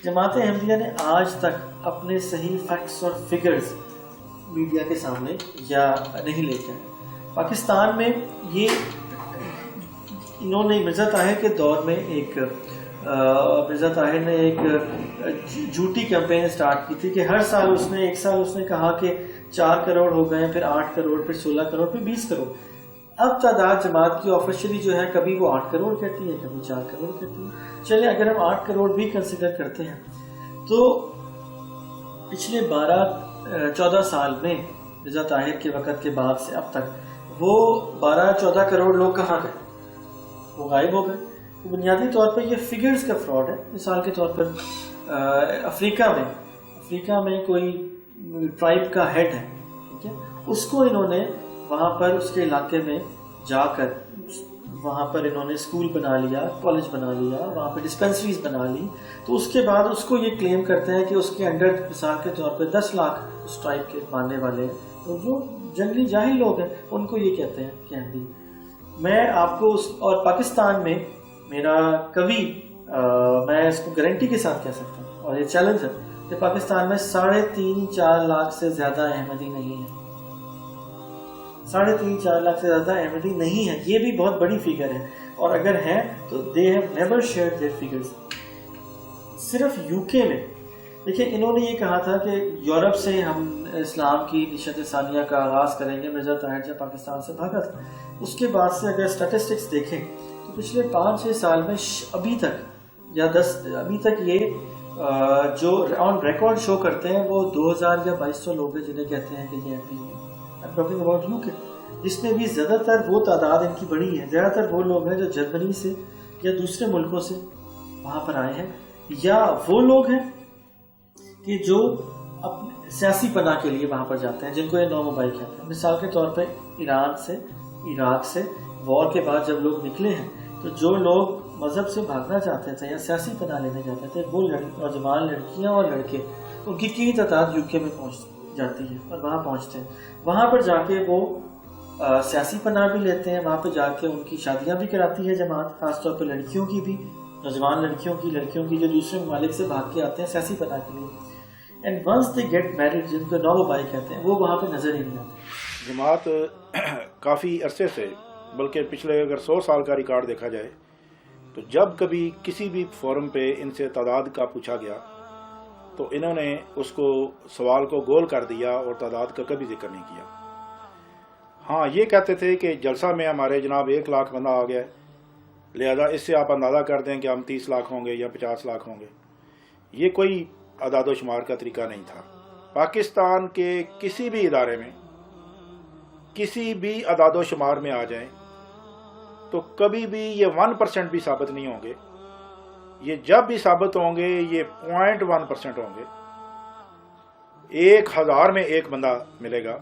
جماعت احمدیہ نے آج تک اپنے صحیح فیکٹس اور فگرز میڈیا کے سامنے یا نہیں لے کے آئے. پاکستان میں یہ انہوں نے مرزا طاہر کے دور میں مرزا طاہر نے ایک جھوٹی کیمپین سٹارٹ کی تھی کہ ہر سال ایک سال اس نے کہا کہ 4 کروڑ ہو گئے, پھر 8 کروڑ, پھر 16 کروڑ, پھر 20 کروڑ. اب تعداد جماعت کی آفیشلی جو ہے کبھی وہ 8 کروڑ کہتی ہے, کبھی 4 کروڑ کہتی ہے. چلیں اگر ہم 8 کروڑ بھی کنسیڈر کرتے ہیں تو پچھلے 12-14 سال میں مرزا طاہر کے وقت کے بعد سے اب تک وہ 12-14 کروڑ لوگ کہاں گئے؟ وہ غائب ہو گئے. بنیادی طور پر یہ فگرز کا فراڈ ہے. مثال کے طور پر افریقہ میں کوئی ٹرائب کا ہیڈ ہے, ٹھیک ہے, اس کو انہوں نے وہاں پر اس کے علاقے میں جا کر وہاں پر انہوں نے اسکول بنا لیا, کالج بنا لیا, وہاں پہ ڈسپینسریز بنا لی. تو اس کے بعد اس کو یہ کلیم کرتے ہیں کہ اس کے انڈر مثال کے طور پہ 10 لاکھ اس ٹرائب کے ماننے والے ہیں. تو جو جنگلی جاہل لوگ ہیں ان کو یہ کہتے ہیں کہ احمدی. میں آپ کو اور پاکستان میں میرا کبھی میں اس کو گارنٹی کے ساتھ کہہ سکتا ہوں اور یہ چیلنج ہے کہ پاکستان میں 3.5-4 لاکھ سے زیادہ احمدی نہیں ہے. 3.5-4 لاکھ سے زیادہ احمدی نہیں ہے. یہ بھی بہت بڑی فگر ہے, اور اگر ہیں تو they have never shared their figures. صرف UK میں دیکھیں انہوں نے یہ کہا تھا کہ یورپ سے ہم اسلام کی نشت ثانیہ کا آغاز کریں گے. مرزا طاہر جب پاکستان سے بھاگا تھا اس کے بعد سے اگر اسٹیٹسٹکس دیکھیں تو پچھلے 5-6 سال میں ابھی تک یہ جو آن ریکارڈ شو کرتے ہیں وہ 2000 یا 2200 لوگ ہیں جنہیں کہتے ہیں کہ یہ احمدی ہیں. ٹاکنگ اباؤٹ UK, جس میں بھی زیادہ تر وہ تعداد ان کی بڑی ہے. زیادہ تر وہ لوگ ہیں جو جرمنی سے یا دوسرے ملکوں سے وہاں پر آئے ہیں, یا وہ لوگ ہیں کہ جو اپنے سیاسی پناہ کے لیے وہاں پر جاتے ہیں جن کو یہ نو موبائل کہتے ہیں. مثال کے طور پہ ایران سے, عراق سے وار کے بعد جب لوگ نکلے ہیں تو جو لوگ مذہب سے بھاگنا چاہتے تھے یا سیاسی پناہ لینے جاتے تھے وہ نوجوان لڑکیاں اور لڑکے, ان کی تعداد UK میں پہنچ جاتی ہے اور وہاں پہنچتے ہیں. وہاں پر جا کے وہ سیاسی پناہ بھی لیتے ہیں, وہاں پہ جا کے ان کی شادیاں بھی کراتی ہے جماعت, خاص طور پہ لڑکیوں کی بھی, نوجوان لڑکیوں کی جو دوسرے ممالک سے بھاگ کے آتے ہیں سیاسی پناہ کے لیے. And once they get married, جن کو نو بائی کہتے ہیں, وہ وہاں پہ نظر ہی نہیں آتے. جماعت کافی عرصے سے, بلکہ پچھلے اگر 100 سال کا ریکارڈ دیکھا جائے تو جب کبھی کسی بھی فورم پہ ان سے تعداد کا پوچھا گیا تو انہوں نے اس کو سوال کو گول کر دیا اور تعداد کا کبھی ذکر نہیں کیا. ہاں یہ کہتے تھے کہ جلسہ میں ہمارے جناب 1 لاکھ بندہ آ گیا ہے, لہذا اس سے آپ اندازہ کر دیں کہ ہم 30 لاکھ ہوں گے یا 50 لاکھ ہوں گے. یہ کوئی اعداد و شمار کا طریقہ نہیں تھا. پاکستان کے کسی بھی ادارے میں کسی بھی اعداد و شمار میں آ جائیں تو کبھی بھی یہ 1% بھی ثابت نہیں ہوں گے. یہ جب بھی ثابت ہوں گے یہ 0.1% ہوں گے. 1000 میں 1 بندہ ملے گا.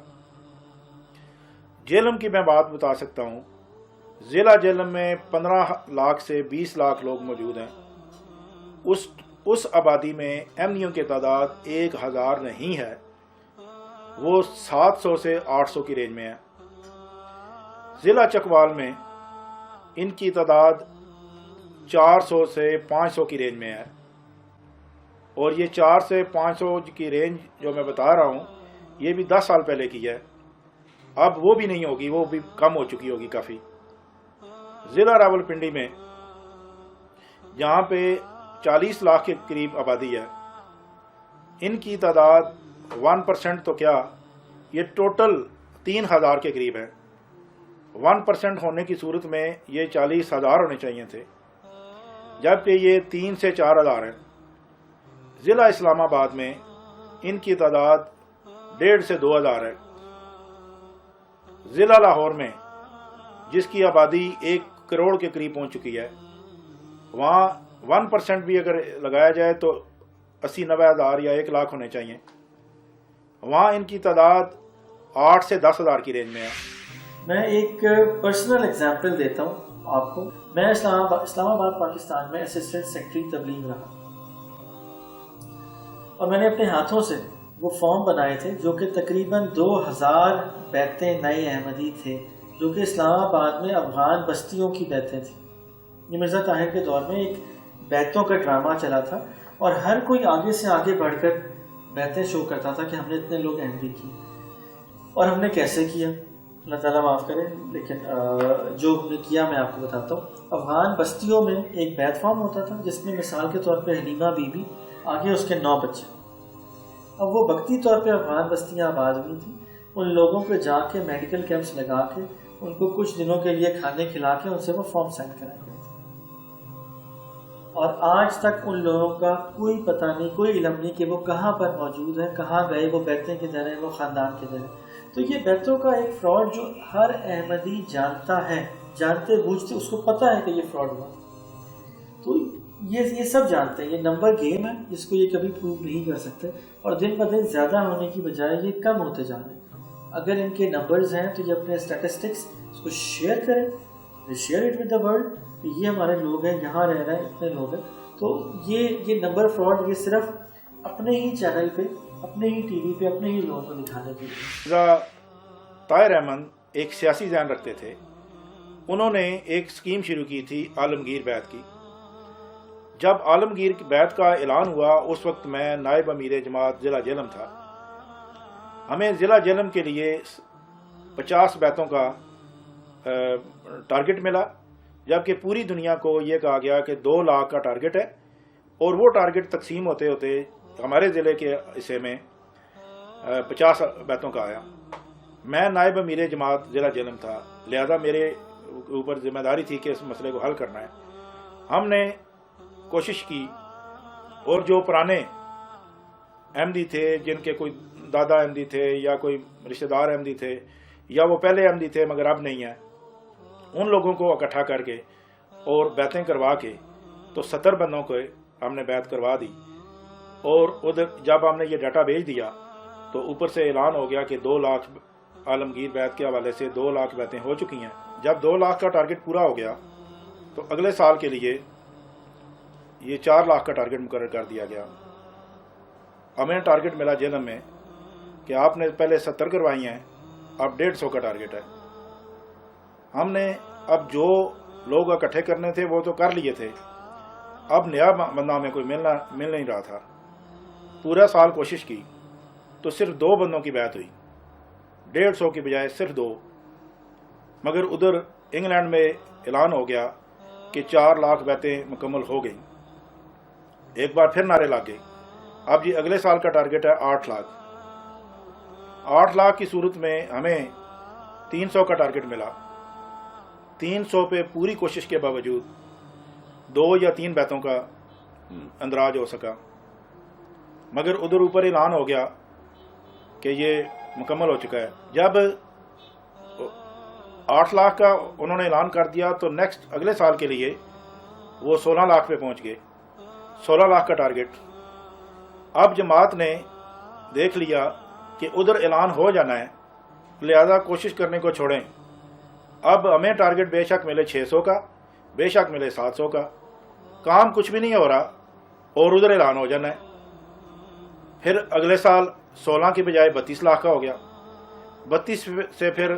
جہلم کی میں بات بتا سکتا ہوں, ضلع جہلم میں 15 لاکھ سے 20 لاکھ لوگ موجود ہیں. اس آبادی میں احمدیوں کی تعداد 1000 نہیں ہے, وہ 700 سے 800 کی رینج میں ہے. ضلع چکوال میں ان کی تعداد 400 سے 500 کی رینج میں ہے, اور یہ 4 سے 500 کی رینج جو میں بتا رہا ہوں یہ بھی 10 سال پہلے کی ہے. اب وہ بھی نہیں ہوگی, وہ بھی کم ہو چکی ہوگی کافی. ضلع راولپنڈی میں جہاں پہ 40 لاکھ کے قریب آبادی ہے, ان کی تعداد 1% تو کیا یہ ٹوٹل 3000 کے قریب ہے. 1% ہونے کی صورت میں یہ 40,000 ہونے چاہیے تھے, جبکہ یہ 3 سے 4,000 ہیں. ضلع اسلام آباد میں ان کی تعداد 1.5 سے 2,000 ہے. ضلع لاہور میں جس کی آبادی 1 کروڑ کے قریب پہنچ چکی ہے, وہاں 1% بھی اگر لگایا جائے تو 80-90 ہزار یا 1 لاکھ ہونے چاہیے. وہاں ان کی تعداد 8 سے 10 ہزار کی رینج میں ہے. میں ایک پرسنل ایگزامپل دیتا ہوں آپ کو. میں اسلام آباد پاکستان میں اسسٹنٹ سیکرٹری تبلیغ رہا, اور میں نے اپنے ہاتھوں سے وہ فارم بنائے تھے جو کہ تقریباً 2000 بیتیں نئے احمدی تھے، جو کہ اسلام آباد میں افغان بستیوں کی بیتیں تھیں۔ یہ مرزا طاہر کے دور میں ایک بیتوں کا ڈرامہ چلا تھا اور ہر کوئی آگے سے آگے بڑھ کر بیتیں شو کرتا تھا کہ ہم نے اتنے لوگ احمدی کیے۔ اور ہم نے کیسے کیا، اللہ تعالیٰ معاف کرے، لیکن جو ہم نے کیا میں آپ کو بتاتا ہوں۔ افغان بستیوں میں ایک بیت فارم ہوتا تھا جس میں مثال کے طور پہ حلیمہ بی بی، آگے اس کے 9 بچے۔ اب وہ وقتی طور پہ افغان بستیاں آباد ہوئی تھیں، ان لوگوں کو جا کے میڈیکل کیمپس لگا کے ان کو کچھ دنوں کے لیے کھانے کھلا کے ان سے وہ فارم سائن کرائے گئے تھے، اور آج تک ان لوگوں کا کوئی پتہ نہیں، کوئی علم نہیں کہ وہ کہاں پر موجود ہیں، کہاں گئے، وہ بیتیں کدھر ہیں، وہ خاندان کدھر ہیں۔ تو یہ بیتوں کا ایک فراڈ جو ہر احمدی جانتا ہے، جانتے بوجھتے اس کو پتہ ہے کہ یہ فراڈ ہوا، تو یہ سب جانتے ہیں۔ یہ نمبر گیم ہے جس کو یہ کبھی پروو نہیں کر سکتے، اور دن بہ دن زیادہ ہونے کی بجائے یہ کم ہوتے جا رہے ہیں۔ اگر ان کے نمبرز ہیں تو یہ اپنے اسٹیٹسٹکس اس کو شیئر کریں، share it with the world کہ یہ ہمارے لوگ ہیں، یہاں رہ رہے ہیں اتنے لوگ ہیں۔ تو یہ نمبر فراڈ یہ صرف اپنے ہی چینل پہ، اپنے ہی ٹی وی پہ، اپنے ہی لوگوں کو دکھانے کے لیے۔ مرزا طاہر احمد ایک سیاسی ذہن رکھتے تھے۔ انہوں نے ایک اسکیم شروع کی تھی عالمگیر بیت کی۔ جب عالمگیر بیت کا اعلان ہوا اس وقت میں نائب امیر جماعت ضلع جہلم تھا۔ ہمیں ضلع جہلم کے لیے 50 بیتوں کا ٹارگٹ ملا، جبکہ پوری دنیا کو یہ کہا گیا کہ 2 لاکھ کا ٹارگٹ ہے، اور وہ ٹارگٹ تقسیم ہوتے ہوتے ہمارے ضلع کے حصے میں 50 بیتوں کا آیا۔ میں نائب امیر جماعت ضلع جہلم تھا، لہذا میرے اوپر ذمہ داری تھی کہ اس مسئلے کو حل کرنا ہے۔ ہم نے کوشش کی، اور جو پرانے احمدی تھے، جن کے کوئی دادا احمدی تھے یا کوئی رشتہ دار احمدی تھے، یا وہ پہلے احمدی تھے مگر اب نہیں ہیں، ان لوگوں کو اکٹھا کر کے اور بیتیں کروا کے تو 70 بندوں کو ہم نے بیت کروا دی۔ اور ادھر جب ہم نے یہ ڈاٹا بھیج دیا تو اوپر سے اعلان ہو گیا کہ 2 لاکھ عالمگیر بیت کے حوالے سے 2 لاکھ بیتیں ہو چکی ہیں۔ جب 2 لاکھ کا ٹارگٹ پورا ہو گیا تو اگلے سال کے لیے یہ 4 لاکھ کا ٹارگٹ مقرر کر دیا گیا۔ ہمیں ٹارگٹ ملا جہلم میں کہ آپ نے پہلے 70 کروائی ہیں، اب 150 کا ٹارگٹ ہے۔ ہم نے اب جو لوگ اکٹھے کرنے تھے وہ تو کر لیے تھے، اب نیا بندہ ہمیں کوئی مل نہیں رہا تھا۔ پورا سال کوشش کی تو صرف 2 بندوں کی بیعت ہوئی، 150 کی بجائے صرف 2۔ مگر ادھر انگلینڈ میں اعلان ہو گیا کہ 4 لاکھ بیعتیں مکمل ہو گئیں۔ ایک بار پھر نعرے لگ گئے، اب جی اگلے سال کا ٹارگٹ ہے 8 لاکھ۔ 8 لاکھ کی صورت میں ہمیں 300 کا ٹارگٹ ملا۔ 300 پہ پوری کوشش کے باوجود 2 یا 3 بیتوں کا اندراج ہو سکا، مگر ادھر اوپر اعلان ہو گیا کہ یہ مکمل ہو چکا ہے۔ جب 8 لاکھ کا انہوں نے اعلان کر دیا تو نیکسٹ اگلے سال کے لیے وہ 16 لاکھ پہ پہنچ گئے، 16 لاکھ کا ٹارگٹ۔ اب جماعت نے دیکھ لیا کہ ادھر اعلان ہو جانا ہے، لہذا کوشش کرنے کو چھوڑیں۔ اب ہمیں ٹارگٹ بے شک ملے 600 کا، بے شک ملے 700 کا، کام کچھ بھی نہیں ہو رہا اور ادھر اعلان ہو جانا ہے۔ پھر اگلے سال 16 کی بجائے 32 لاکھ کا ہو گیا، 32 سے پھر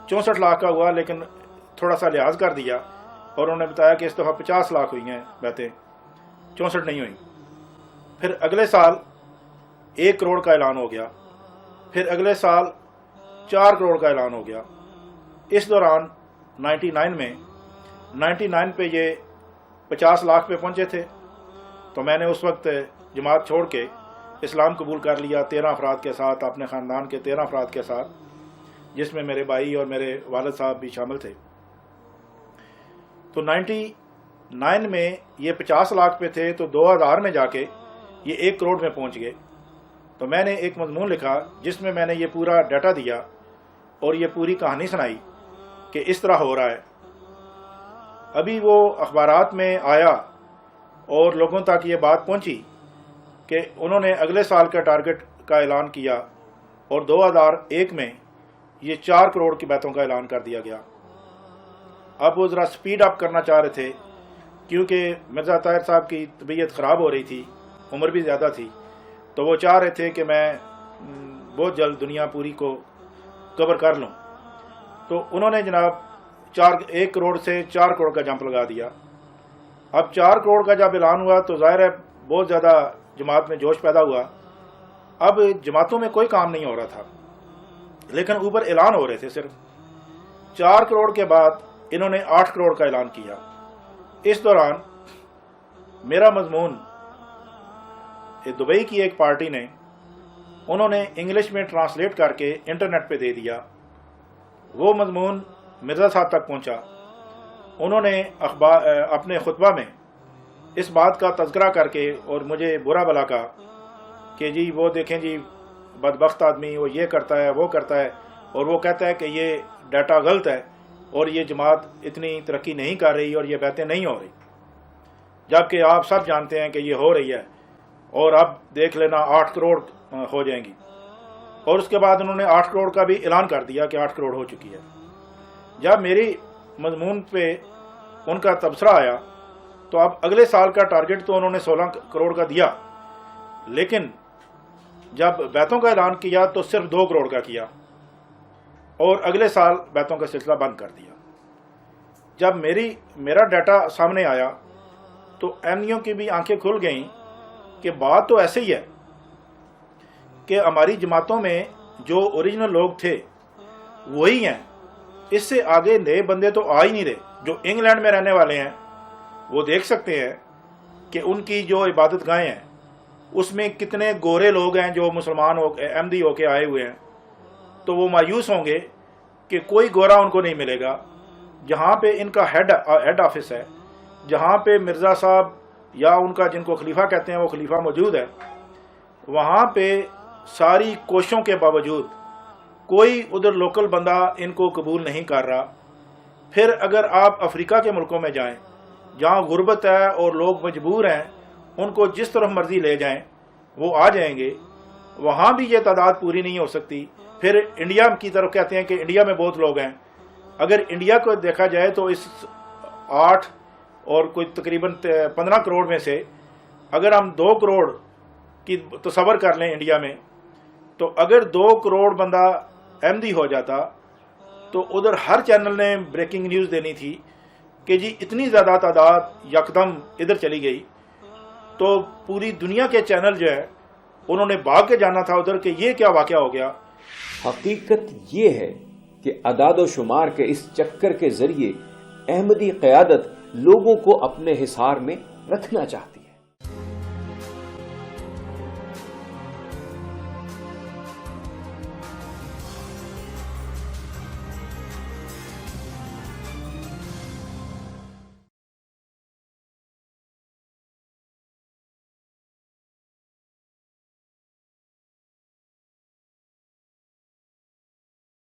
64 لاکھ کا ہوا، لیکن تھوڑا سا لحاظ کر دیا اور انہوں نے بتایا کہ اس دفعہ 50 لاکھ ہوئی ہیں بیتیں، 64 نہیں ہوئی۔ پھر اگلے سال 1 کروڑ کا اعلان ہو گیا، پھر اگلے سال 4 کروڑ کا اعلان ہو گیا۔ اس دوران 99 پہ یہ 50 لاکھ پہ پہنچے تھے، تو میں نے اس وقت جماعت چھوڑ کے اسلام قبول کر لیا 13 افراد کے ساتھ، اپنے خاندان کے 13 افراد کے ساتھ، جس میں میرے بھائی اور میرے والد صاحب بھی شامل تھے۔ تو 99 میں یہ 50 لاکھ پہ تھے، تو 2000 میں جا کے یہ 1 کروڑ میں پہنچ گئے۔ تو میں نے ایک مضمون لکھا جس میں میں نے یہ پورا ڈیٹا دیا اور یہ پوری کہانی سنائی کہ اس طرح ہو رہا ہے۔ ابھی وہ اخبارات میں آیا اور لوگوں تک یہ بات پہنچی کہ انہوں نے اگلے سال کا ٹارگٹ کا اعلان کیا اور 2001 میں یہ 4 کروڑ کی بیتوں کا اعلان کر دیا گیا۔ اب وہ ذرا سپیڈ اپ کرنا چاہ رہے تھے کیونکہ مرزا طاہر صاحب کی طبیعت خراب ہو رہی تھی، عمر بھی زیادہ تھی، تو وہ چاہ رہے تھے کہ میں بہت جلد دنیا پوری کو کور کر لوں. تو انہوں نے جناب 1 کروڑ سے 4 کروڑ کا جمپ لگا دیا. اب 4 کروڑ کا جب اعلان ہوا تو ظاہر ہے بہت زیادہ جماعت میں جوش پیدا ہوا. اب جماعتوں میں کوئی کام نہیں ہو رہا تھا لیکن اوپر اعلان ہو رہے تھے. صرف 4 کروڑ کے بعد انہوں نے 8 کروڑ کا اعلان کیا. اس دوران میرا مضمون دبئی کی ایک پارٹی نے انہوں نے انگلش میں ٹرانسلیٹ کر کے انٹرنیٹ پہ دے دیا. وہ مضمون مرزا صاحب تک پہنچا. انہوں نے اپنے خطبہ میں اس بات کا تذکرہ کر کے اور مجھے برا بلا کہا کہ جی وہ دیکھیں جی بدبخت آدمی، وہ یہ کرتا ہے وہ کرتا ہے، اور وہ کہتا ہے کہ یہ ڈیٹا غلط ہے اور یہ جماعت اتنی ترقی نہیں کر رہی اور یہ باتیں نہیں ہو رہی، جبکہ آپ سب جانتے ہیں کہ یہ ہو رہی ہے اور اب دیکھ لینا 8 کروڑ ہو جائیں گی. اور اس کے بعد انہوں نے 8 کروڑ کا بھی اعلان کر دیا کہ 8 کروڑ ہو چکی ہے. جب میری مضمون پہ ان کا تبصرہ آیا تو اب اگلے سال کا ٹارگٹ تو انہوں نے 16 کروڑ کا دیا، لیکن جب بیتوں کا اعلان کیا تو صرف 2 کروڑ کا کیا اور اگلے سال بیتوں کا سلسلہ بند کر دیا. جب میرا ڈیٹا سامنے آیا تو ایمنیوں کی بھی آنکھیں کھل گئیں کہ بات تو ایسے ہی ہے کہ ہماری جماعتوں میں جو اوریجنل لوگ تھے وہی ہیں، اس سے آگے نئے بندے تو آ ہی نہیں رہے. جو انگلینڈ میں رہنے والے ہیں وہ دیکھ سکتے ہیں کہ ان کی جو عبادت گاہیں ہیں اس میں کتنے گورے لوگ ہیں جو مسلمان احمدی ہو کے آئے ہوئے ہیں. تو وہ مایوس ہوں گے کہ کوئی گورا ان کو نہیں ملے گا. جہاں پہ ان کا ہیڈ آفس ہے، جہاں پہ مرزا صاحب یا ان کا جن کو خلیفہ کہتے ہیں وہ خلیفہ موجود ہے، وہاں پہ ساری کوششوں کے باوجود کوئی ادھر لوکل بندہ ان کو قبول نہیں کر رہا. پھر اگر آپ افریقہ کے ملکوں میں جائیں جہاں غربت ہے اور لوگ مجبور ہیں، ان کو جس طرف مرضی لے جائیں وہ آ جائیں گے، وہاں بھی یہ تعداد پوری نہیں ہو سکتی. پھر انڈیا کی طرف کہتے ہیں کہ انڈیا میں بہت لوگ ہیں. اگر انڈیا کو دیکھا جائے تو اس 8 اور کوئی تقریباً 15 کروڑ میں سے اگر ہم 2 کروڑ کی تصور کر لیں انڈیا میں، تو اگر 2 کروڑ بندہ احمدی ہو جاتا تو ادھر ہر چینل نے بریکنگ نیوز دینی تھی کہ جی اتنی زیادہ تعداد یکدم ادھر چلی گئی. تو پوری دنیا کے چینل جو ہے انہوں نے بھاگ کے جانا تھا ادھر کہ یہ کیا واقعہ ہو گیا. حقیقت یہ ہے کہ اعداد و شمار کے اس چکر کے ذریعے احمدی قیادت لوگوں کو اپنے حصار میں رکھنا چاہتی ہے.